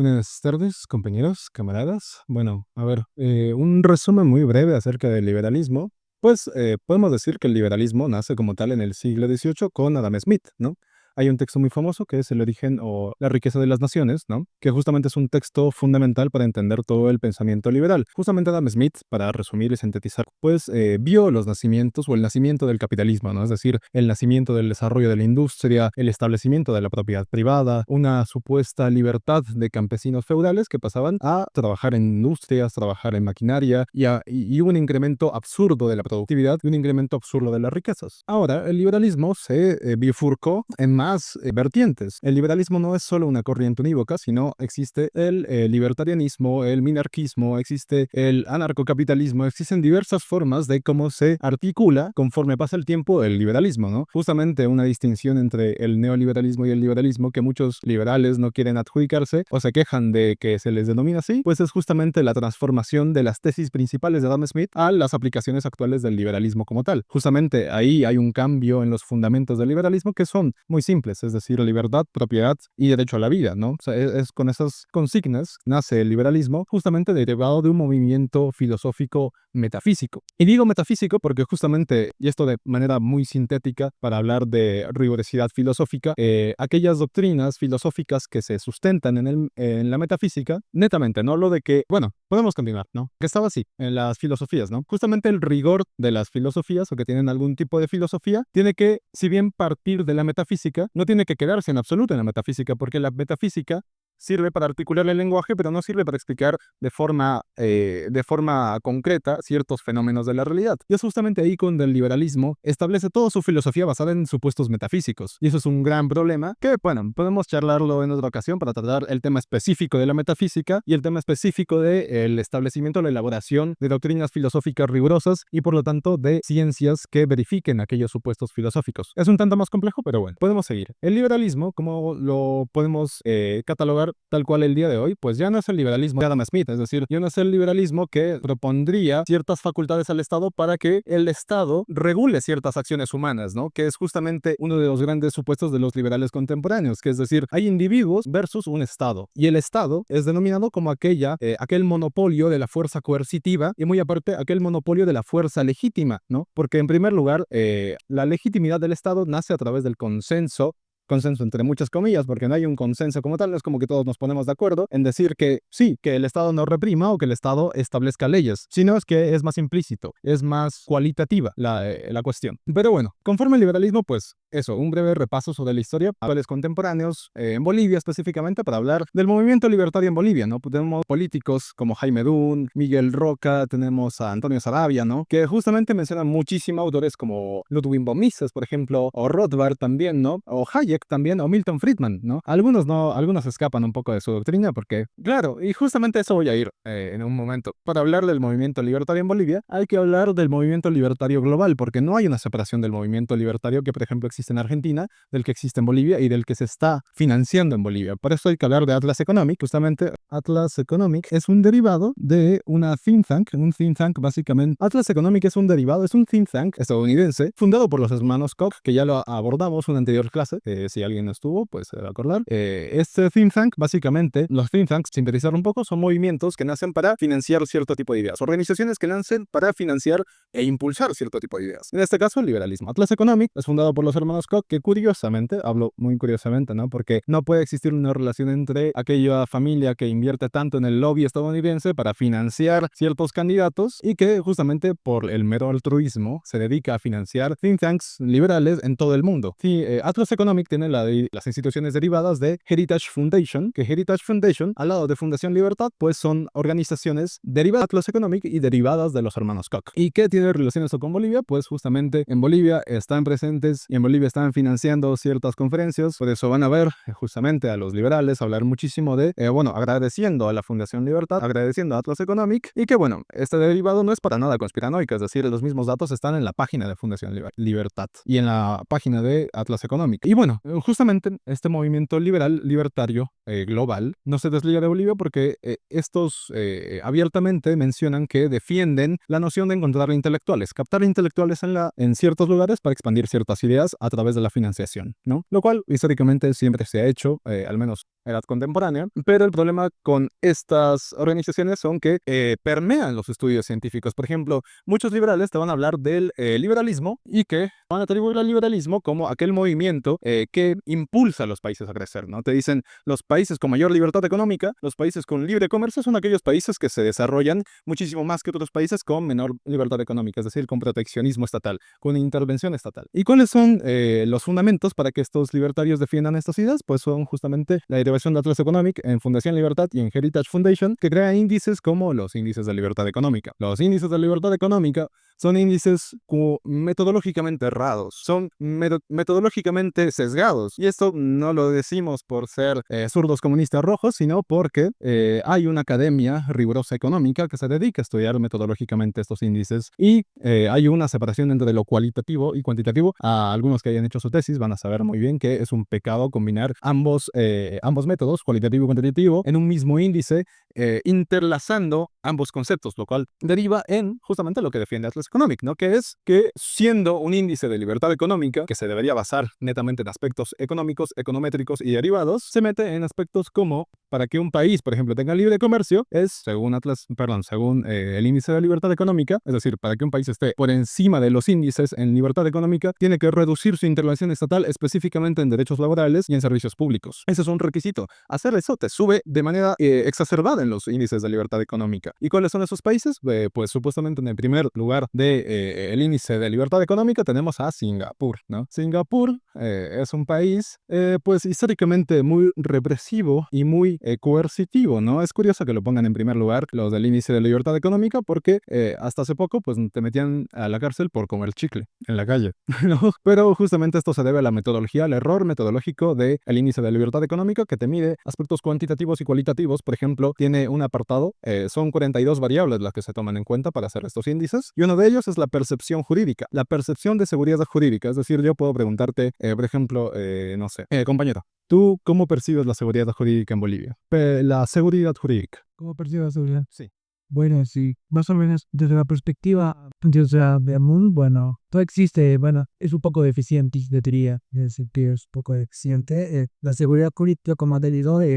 Buenas tardes, compañeros, camaradas. Bueno, a ver, un resumen muy breve acerca del liberalismo. Pues podemos decir que el liberalismo nace como tal en el siglo XVIII con Adam Smith, ¿no? Hay un texto muy famoso que es El origen o la riqueza de las naciones, ¿no? Que justamente es un texto fundamental para entender todo el pensamiento liberal. Justamente Adam Smith, para resumir y sintetizar, pues vio los nacimientos o el nacimiento del capitalismo, ¿no? Es decir, el nacimiento del desarrollo de la industria, el establecimiento de la propiedad privada, una supuesta libertad de campesinos feudales que pasaban a trabajar en industrias, trabajar en maquinaria y un incremento absurdo de la productividad y un incremento absurdo de las riquezas. Ahora, el liberalismo se bifurcó en más vertientes. El liberalismo no es solo una corriente unívoca, sino existe el libertarianismo, el minarquismo, existe el anarcocapitalismo, existen diversas formas de cómo se articula conforme pasa el tiempo el liberalismo, ¿no? Justamente una distinción entre el neoliberalismo y el liberalismo que muchos liberales no quieren adjudicarse o se quejan de que se les denomina así, pues es justamente la transformación de las tesis principales de Adam Smith a las aplicaciones actuales del liberalismo como tal. Justamente ahí hay un cambio en los fundamentos del liberalismo que son muy simples, es decir, libertad, propiedad y derecho a la vida, ¿no? O sea, es con esas consignas nace el liberalismo justamente derivado de un movimiento filosófico metafísico. Y digo metafísico porque justamente, y esto de manera muy sintética para hablar de rigurosidad filosófica, aquellas doctrinas filosóficas que se sustentan en la metafísica, netamente, ¿no? Lo de que, bueno, podemos continuar, ¿no? Que estaba así, en las filosofías, ¿no? Justamente el rigor de las filosofías o que tienen algún tipo de filosofía, tiene que, si bien partir de la metafísica, no tiene que quedarse en absoluto en la metafísica, porque la metafísica sirve para articular el lenguaje, pero no sirve para explicar de forma concreta ciertos fenómenos de la realidad. Y es justamente ahí cuando el liberalismo establece toda su filosofía basada en supuestos metafísicos. Y eso es un gran problema que, bueno, podemos charlarlo en otra ocasión para tratar el tema específico de la metafísica y el tema específico del establecimiento, la elaboración de doctrinas filosóficas rigurosas y, por lo tanto, de ciencias que verifiquen aquellos supuestos filosóficos. Es un tanto más complejo, pero bueno, podemos seguir. El liberalismo, como lo podemos catalogar tal cual el día de hoy, pues ya no es el liberalismo de Adam Smith, es decir, ya no es el liberalismo que propondría ciertas facultades al Estado para que el Estado regule ciertas acciones humanas, ¿no? Que es justamente uno de los grandes supuestos de los liberales contemporáneos, que es decir, hay individuos versus un Estado, y el Estado es denominado como aquel monopolio de la fuerza coercitiva y muy aparte aquel monopolio de la fuerza legítima, ¿no? Porque en primer lugar, la legitimidad del Estado nace a través del consenso entre muchas comillas, porque no hay un consenso como tal, no es como que todos nos ponemos de acuerdo en decir que sí, que el Estado no reprima o que el Estado establezca leyes, sino es que es más implícito, es más cualitativa la cuestión. Pero bueno, conforme al liberalismo, pues eso, un breve repaso sobre la historia, actuales contemporáneos, en Bolivia específicamente, para hablar del movimiento libertario en Bolivia, ¿no? Pues tenemos políticos como Jaime Dun, Miguel Roca, tenemos a Antonio Saravia, ¿no? Que justamente mencionan muchísimos autores como Ludwig von Mises, por ejemplo, o Rothbard también, ¿no? O Hayek también, o Milton Friedman, ¿no? Algunos no, algunos escapan un poco de su doctrina porque, claro, y justamente eso voy a ir en un momento. Para hablar del movimiento libertario en Bolivia, hay que hablar del movimiento libertario global, porque no hay una separación del movimiento libertario que, por ejemplo, existe en Argentina, del que existe en Bolivia y del que se está financiando en Bolivia. Por eso hay que hablar de Atlas Economic. Justamente Atlas Economic es un derivado de una think tank, un think tank básicamente. Atlas Economic es un derivado, es un think tank estadounidense fundado por los hermanos Koch, que ya lo abordamos en una anterior clase. Si alguien no estuvo, pues se va a acordar. Este think tank, básicamente, los think tanks, sintetizar un poco, son movimientos que nacen para financiar cierto tipo de ideas, organizaciones que nacen para financiar e impulsar cierto tipo de ideas. En este caso, el liberalismo. Atlas Economic es fundado por los hermanos Koch, que curiosamente, hablo muy curiosamente, ¿no? Porque no puede existir una relación entre aquella familia que invierte tanto en el lobby estadounidense para financiar ciertos candidatos y que justamente por el mero altruismo se dedica a financiar think tanks liberales en todo el mundo. Sí, Atlas Economic tiene las instituciones derivadas de Heritage Foundation, que Heritage Foundation, al lado de Fundación Libertad, pues son organizaciones derivadas de Atlas Economic y derivadas de los hermanos Koch. ¿Y qué tiene relación eso con Bolivia? Pues justamente en Bolivia están presentes y en Bolivia están financiando ciertas conferencias, por eso van a ver justamente a los liberales hablar muchísimo de, bueno, agradeciendo a la Fundación Libertad, agradeciendo a Atlas Economic, y que bueno, este derivado no es para nada conspiranoico, es decir, los mismos datos están en la página de Fundación Libertad y en la página de Atlas Economic. Y bueno, justamente este movimiento liberal, libertario, global, no se desliga de Bolivia porque estos abiertamente mencionan que defienden la noción de encontrar intelectuales, captar intelectuales en ciertos lugares para expandir ciertas ideas a través de la financiación, ¿no? Lo cual históricamente siempre se ha hecho, al menos edad contemporánea, pero el problema con estas organizaciones son que permean los estudios científicos. Por ejemplo, muchos liberales te van a hablar del liberalismo y que van a atribuir al liberalismo como aquel movimiento que impulsa a los países a crecer, ¿no? Te dicen, los países con mayor libertad económica, los países con libre comercio son aquellos países que se desarrollan muchísimo más que otros países con menor libertad económica, es decir, con proteccionismo estatal, con intervención estatal. ¿Y cuáles son los fundamentos para que estos libertarios defiendan estas ideas? Pues son justamente la derivación de Atlas Economic en Fundación Libertad y en Heritage Foundation, que crea índices como los índices de libertad económica. Los índices de libertad económica son índices metodológicamente errados, son metodológicamente sesgados. Y esto no lo decimos por ser zurdos comunistas rojos, sino porque hay una academia rigurosa económica que se dedica a estudiar metodológicamente estos índices y hay una separación entre lo cualitativo y cuantitativo. A algunos que hayan hecho su tesis van a saber muy bien que es un pecado combinar ambos métodos, cualitativo y cuantitativo, en un mismo índice, interlazando ambos conceptos, lo cual deriva en justamente lo que defiende Atlas Economic, ¿no? Que es que siendo un índice de libertad económica que se debería basar netamente en aspectos económicos, econométricos y derivados, se mete en aspectos como para que un país, por ejemplo, tenga libre comercio, es, según el índice de libertad económica, es decir, para que un país esté por encima de los índices en libertad económica, tiene que reducir su intervención estatal específicamente en derechos laborales y en servicios públicos. Ese es un requisito. Hacer eso te sube de manera exacerbada en los índices de libertad económica. ¿Y cuáles son esos países? Pues supuestamente en el primer lugar de el índice de libertad económica tenemos a Singapur, ¿no? Singapur es un país pues históricamente muy represivo y muy coercitivo, ¿no? Es curioso que lo pongan en primer lugar los del índice de libertad económica porque hasta hace poco pues te metían a la cárcel por comer chicle en la calle, ¿no? Pero justamente esto se debe a la metodología, al error metodológico del índice de libertad económica que te mide aspectos cuantitativos y cualitativos. Por ejemplo, tiene un apartado, son 42 variables las que se toman en cuenta para hacer estos índices y uno de ellos es la percepción jurídica, la percepción de seguridad jurídica. Es decir, yo puedo preguntarte, por ejemplo, no sé, compañero, ¿tú cómo percibes la seguridad jurídica en Bolivia? La seguridad jurídica. ¿Cómo percibe la seguridad? Sí. Bueno, sí, más o menos desde la perspectiva, o sea, de Moon, bueno, todo existe, bueno, es un poco deficiente, yo diría, en el sentido es un poco deficiente. La seguridad jurídica como delito, yo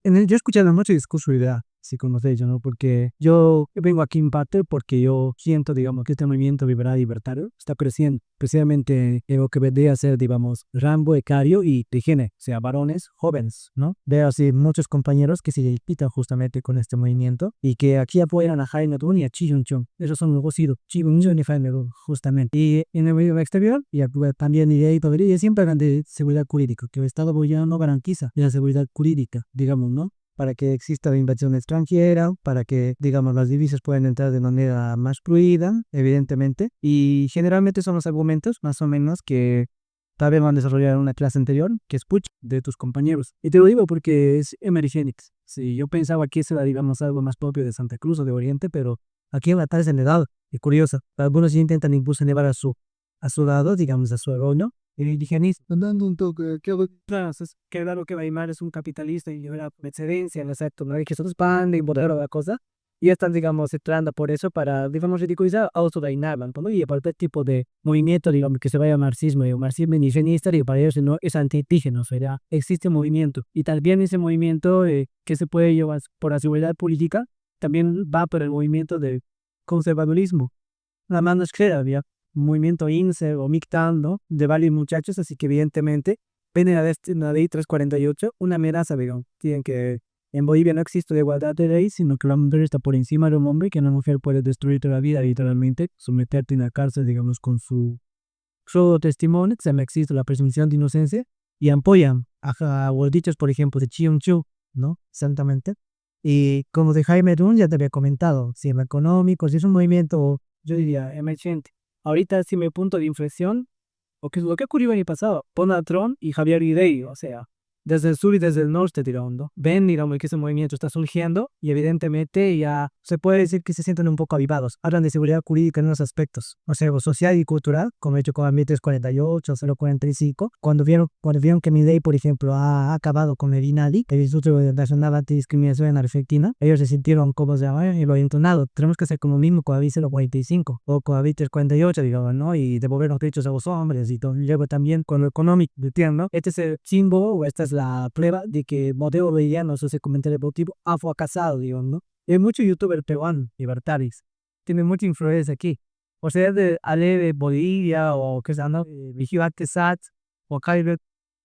he escuchado mucho discurso de idea, si conocéis, ¿no? Porque yo vengo aquí en parte porque yo siento, digamos, que este movimiento liberal libertario está creciendo, precisamente en lo que vendría a ser, digamos, rango etario y de género, o sea, varones jóvenes, ¿no? Veo así muchos compañeros que se identifican justamente con este movimiento y que aquí apoyan a Jaime Dun y a Chi Yun-chung. Esos son los conocidos, Chi Yun-chung y Jaime Dun, justamente. Y en el medio exterior, y también y siempre hablan de seguridad jurídica, que el Estado boliviano no garantiza la seguridad jurídica, digamos, ¿no? Para que exista la inversión extranjera, para que, digamos, las divisas puedan entrar de manera más fluida, evidentemente. Y generalmente son los argumentos, más o menos, que tal vez van a desarrollar en una clase anterior, que escucha de tus compañeros. Y te lo digo porque es emergénix. Sí, yo pensaba que eso era, digamos, algo más propio de Santa Cruz o de Oriente, pero aquí en la tarde se le da, y curioso. Algunos intentan incluso llevar a su lado, digamos, a su ego, el indigenista, dando un toque, que claro que Weimar es un capitalista y lleva excedencia en el sector, ¿no? Y que se expande y poder la cosa. Y están, digamos, entrando por eso para, digamos, ridiculizar autodainaban, ¿no? Y para este tipo de movimiento, digamos, que se vaya al marxismo, y el marxismo indigenista, y para ellos no es antiindígena, o sea, existe un movimiento. Y también ese movimiento que se puede llevar por la seguridad política, también va por el movimiento de conservadurismo. La mano izquierda, había un movimiento INSE o MICTAN, ¿no? De varios muchachos, así que evidentemente ven en la ley 348 una amenaza, digamos. Tienen que en Bolivia no existe la igualdad de ley, sino que la mujer está por encima de un hombre, que una mujer puede destruirte la vida literalmente, someterte en la cárcel, digamos, con su solo testimonio, que se me existe la presunción de inocencia, y apoyan a los dichos, por ejemplo, de Chiung Chu, ¿no? Santamente. Y como de Jaime Dun ya te había comentado, si en lo económico, si es un movimiento, yo diría, emergente. Ahorita sí mi punto de inflexión, o que es lo que ocurrió en el pasado, Donald Trump y Javier Milei, o sea, desde el sur y desde el norte, tirando. Ven, digamos, que ese movimiento está surgiendo y evidentemente ya se puede decir que se sienten un poco avivados. Hablan de seguridad jurídica en unos aspectos, o sea, social y cultural, como he hecho con la 348, 045. Cuando vieron que mi ley, por ejemplo, ha acabado con el INADI, el Instituto Nacional Antidiscriminación en Argentina, ellos se sintieron como se llama, y lo entonado. Tenemos que hacer como mismo con la 045 o con la 348, digamos, ¿no? Y devolver los derechos a los hombres y todo. Y luego también con lo económico, ¿entiendes? Este es el símbolo o esta es es la prueba de que modelo boliviano sociocomunitario deportivo ha fracasado, digamos, ¿no? Y hay muchos youtubers peruanos, libertarios, tienen mucha influencia aquí. O sea, de Ale de Bolivia o que se llama Vigilante Sat o Kyber,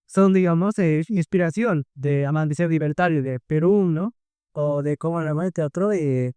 son, digamos, inspiración de amante ser libertario de Perú, ¿no? O de cómo normalmente otro,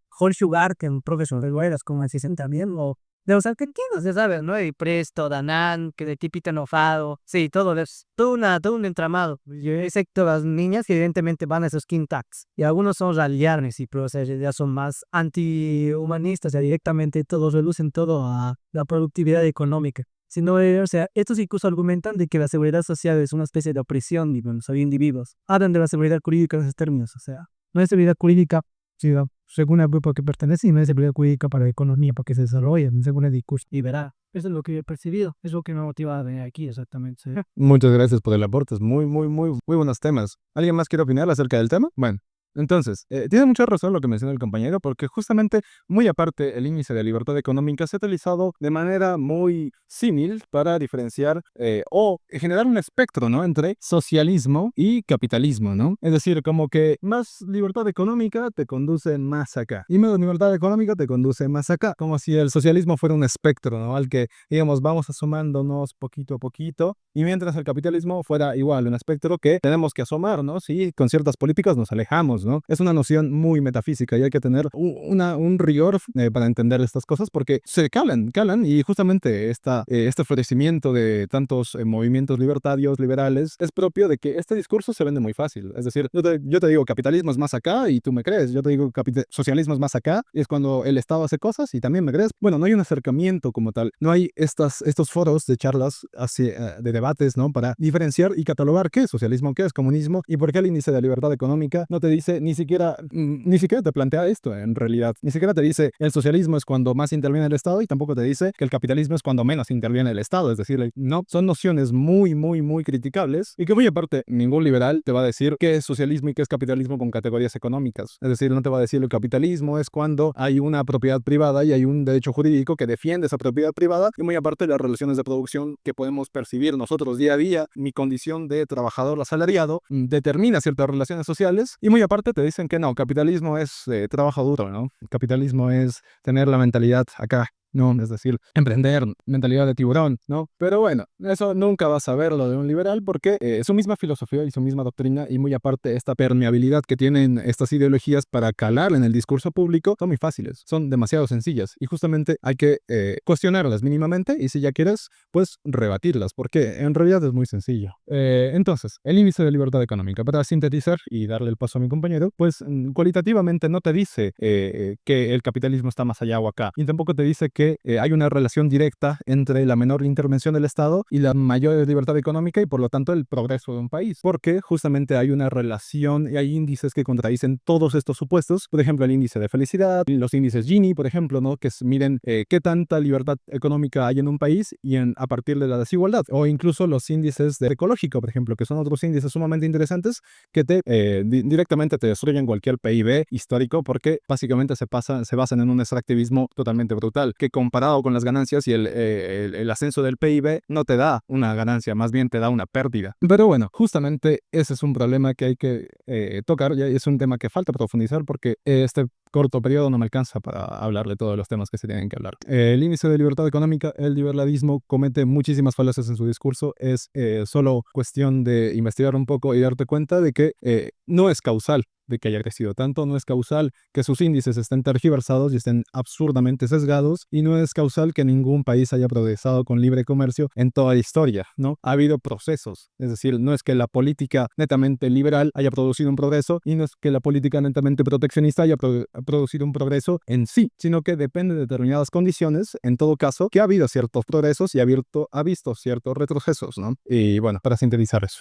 Jorge Ugarte, un profesor de Guayas, como así dicen también, o de los argentinos, ya sabes, ¿no? Y Presto, Danán, que de Tipito Enojado, sí, todo es todo un entramado, excepto las niñas que evidentemente van a esos Tax, y algunos son ralianes y pero, o sea, ya son más antihumanistas, ya directamente todos reducen todo a la productividad económica. Sino, o sea, estos incluso argumentan de que la seguridad social es una especie de opresión, digamos, a individuos. Hablan de la seguridad jurídica en esos términos, o sea, no es seguridad jurídica, sino según el grupo que pertenece, y no es seguridad jurídica para la economía, para que se desarrolle, según el discurso. Y verá, eso es lo que he percibido, es lo que me motiva a venir aquí, exactamente. Sí. Muchas gracias por el aporte, es muy buenos temas. ¿Alguien más quiere opinar acerca del tema? Bueno. Entonces, tiene mucha razón lo que menciona el compañero, porque justamente, muy aparte, el índice de libertad económica se ha utilizado de manera muy símil para diferenciar o generar un espectro, ¿no? Entre socialismo y capitalismo, ¿no? Es decir, como que más libertad económica te conduce más acá, y menos libertad económica te conduce más acá, como si el socialismo fuera un espectro, ¿no? Al que, digamos, vamos asomándonos poquito a poquito, y mientras el capitalismo fuera igual, un espectro que tenemos que asomarnos y con ciertas políticas nos alejamos, ¿no? Es una noción muy metafísica y hay que tener un rigor para entender estas cosas porque se calan, y justamente este florecimiento de tantos movimientos libertarios, liberales, es propio de que este discurso se vende muy fácil. Es decir, yo te digo capitalismo es más acá y tú me crees, yo te digo socialismo es más acá y es cuando el Estado hace cosas y también me crees. Bueno, no hay un acercamiento como tal, no hay estos foros de charlas de debates, ¿no? Para diferenciar y catalogar qué es socialismo, qué es comunismo y por qué el índice de libertad económica no te dice ni siquiera te plantea esto en realidad. Ni siquiera te dice el socialismo es cuando más interviene el Estado y tampoco te dice que el capitalismo es cuando menos interviene el Estado. Es decir, no, son nociones muy criticables y que muy aparte ningún liberal te va a decir qué es socialismo y qué es capitalismo con categorías económicas. Es decir, no te va a decir el capitalismo es cuando hay una propiedad privada y hay un derecho jurídico que defiende esa propiedad privada y muy aparte las relaciones de producción que podemos percibir nosotros día a día, mi condición de trabajador asalariado determina ciertas relaciones sociales y muy aparte te dicen que no, capitalismo es trabajo duro, ¿no? Capitalismo es tener la mentalidad acá, ¿no? Es decir, emprender, mentalidad de tiburón, ¿no? Pero bueno, eso nunca vas a verlo de un liberal porque su misma filosofía y su misma doctrina y muy aparte esta permeabilidad que tienen estas ideologías para calar en el discurso público son muy fáciles, son demasiado sencillas y justamente hay que cuestionarlas mínimamente y si ya quieres, pues rebatirlas porque en realidad es muy sencillo. Entonces, el índice de libertad económica, para sintetizar y darle el paso a mi compañero, pues cualitativamente no te dice que el capitalismo está más allá o acá y tampoco te dice que hay una relación directa entre la menor intervención del Estado y la mayor libertad económica y por lo tanto el progreso de un país, porque justamente hay una relación y hay índices que contradicen todos estos supuestos, por ejemplo el índice de felicidad, los índices Gini, por ejemplo, ¿no? Que miden qué tanta libertad económica hay en un país y a partir de la desigualdad, o incluso los índices de ecológico, por ejemplo, que son otros índices sumamente interesantes que directamente te destruyen cualquier PIB histórico porque básicamente se basan en un extractivismo totalmente brutal, que comparado con las ganancias y el ascenso del PIB no te da una ganancia, más bien te da una pérdida. Pero bueno, justamente ese es un problema que hay que tocar y es un tema que falta profundizar porque este corto periodo no me alcanza para hablar de todos los temas que se tienen que hablar. El índice de libertad económica, el liberalismo comete muchísimas falacias en su discurso, es solo cuestión de investigar un poco y darte cuenta de que no es causal de que haya crecido tanto, no es causal que sus índices estén tergiversados y estén absurdamente sesgados, y no es causal que ningún país haya progresado con libre comercio en toda la historia, ¿no? Ha habido procesos, es decir, no es que la política netamente liberal haya producido un progreso y no es que la política netamente proteccionista haya producido un progreso en sí, sino que depende de determinadas condiciones, en todo caso, que ha habido ciertos progresos y ha visto ciertos retrocesos, ¿no? Y bueno, para sintetizar eso.